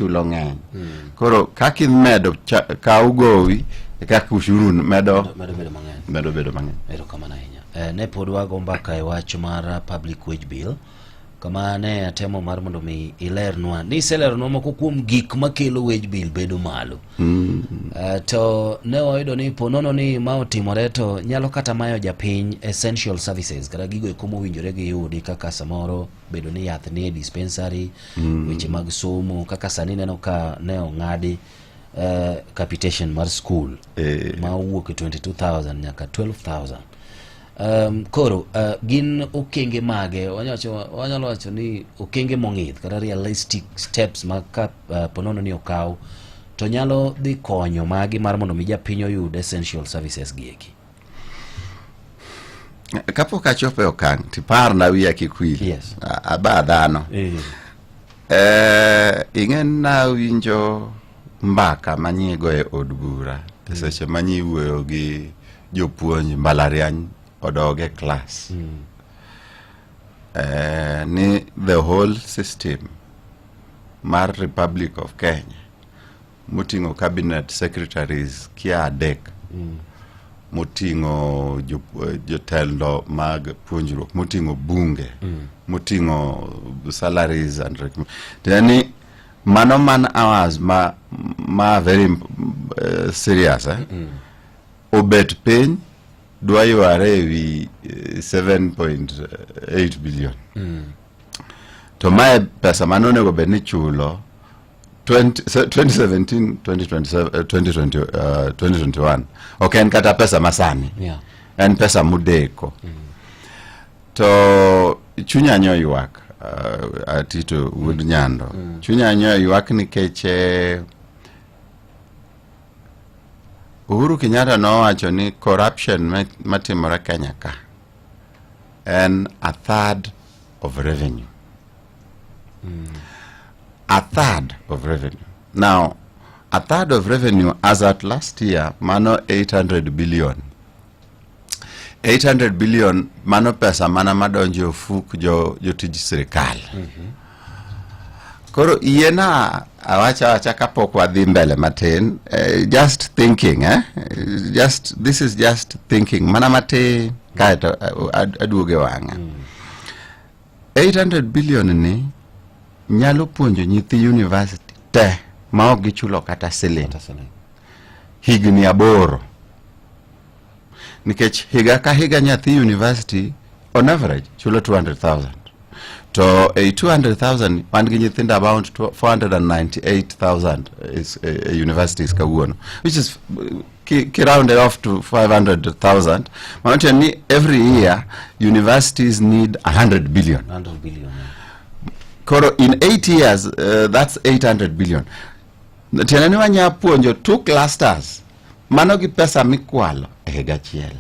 chulo ng'eny. Koro kaka imedo ka ugowi kaka ushuru medo bedo mang'eny. Erokamano ahinya. Ne pod wago mbaka e wach mar public wage bill, kama ne atemo mar mondo mi ilernwa ni iselernwa moko kuom gik makelo wage bill bedo malo. To ne wayudo ni ponono ni ma otimore to nyalo kata mayo japiny essential services kata gigo eko mowinjore giyudi kaka samoro bedo ni yath ni e dispensary, weche mag somo, kaka sani neno ka ne ong'adi capitation mar school ma owuok e 22,000 nyaka 12,000. Koro gin okenge mage wanyalo wacho ni okenge mong'ith kata realistic steps ma ka ponono ni okaw to nyalo dhi konyo magi mar mondo mi japiny oyud essential services gieki. Kapok achopo e okang' tiparna wiya kik wil. Yes. Aba dhano. Ing'en na winjo mbaka manyigo e od bura seche manyiwuoyo gi jopuonj mbalariany odoge class. Ni the whole system mar Republic of Kenya mutingo cabinet secretaries kia adek, mutingo jotelo mag puonjruok, mutingo bunge, mutingo salaries and then mano man hours ma very serious obet piny dwa yware ewi 7.8 billion. To mae pesa manonego bed ni chulo 2017 2021. Okay, en kata pesa masani. En pesa mudeko. To chunya nyo ywak atito Wood Nyando. Chunya nyo ywak nikech Uhuru Kenyatta nowacho ni corruption matimore Kenya ka en a third of revenue. A third of revenue. Now, a third of revenue as at last year, mano 800 billion. 800 billion mano pesa mana madonjo fuk jo tij sirikal. Koro iena awacha kapok wadhi mbele matin, just thinking, this is just thinking, mana mate kaeto aduoge wanga. 800 billion ni nyalo puonjo nyithi university te ma ok gichulo kata siling. Higni 8. Nikech higa ka higa nyathi university on average chulo 200,000. To a 200,000 wan gi nyithindo about 498,000 is universities kawuono, which is rounded off to 500,000. Every year universities need 100 billion. 100 billion. Koro in 8 years, that's 800 billion. Tenani wanya puonjo 2 clusters. Mano gi pesa mikwalo e higa chiel.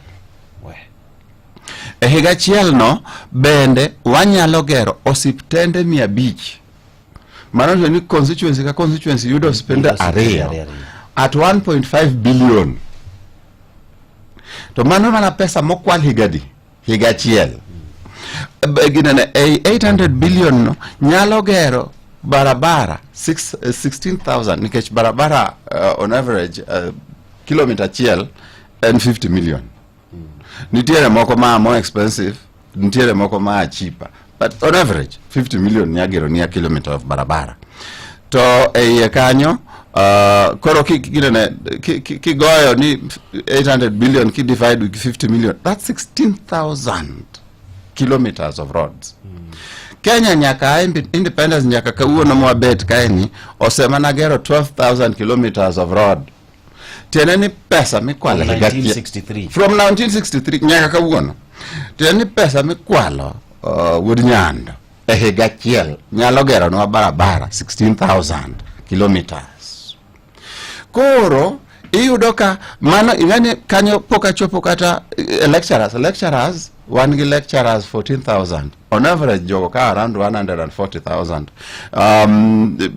E higa chiel no bende wanyalo gero osiptende 500. Mano ni constituency ka constituency yudo spende ariyo at 1.5 billion. To mano mana pesa mokwal higa chiel. Ginene 800 billion no nyalo gero barabara 16,000 nikech barabara on average kilometer chiel and 50 million. Nitiere moko ma more expensive, nitiere moko ma cheaper, but on average 50 million nyagero ni kilometer of barabara. To e kanyo koro kigoyo ni 800 billion ki divide with 50 million, that's 16,000 kilometers of roads. Kenya nyaka independence nyaka kawuono mwabet kaeni osema nagero 12,000 kilometers of road. Teneni pesa mikwalo from 1963. From 1963 nyaka kawuono. Teneni pesa mikwalo Wood Nyando e higa chiel nyalo gero nwa barabara 16,000 kilometers. Koro iyudo ka mano ingani kanyo poka chopo kata lecturers one gi lecturers 14,000 on average jogo ka around 140,000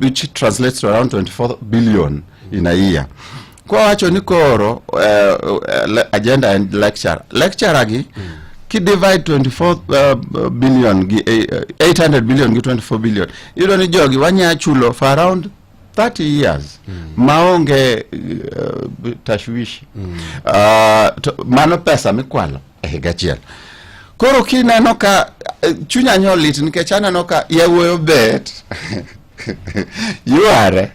which translates to around 24 billion in a year. Kwa wacho ni koro agenda and lecturer gi ki divide 24 billion gi 800 billion gi 24 billion, you don't jogi wanya chulo for around 30 years maonge tashwishi. Mano pesa mikwalo e higa achiel. Koro kineno ka chunya nyolit nikech aneno ka yawuoyo bet yuare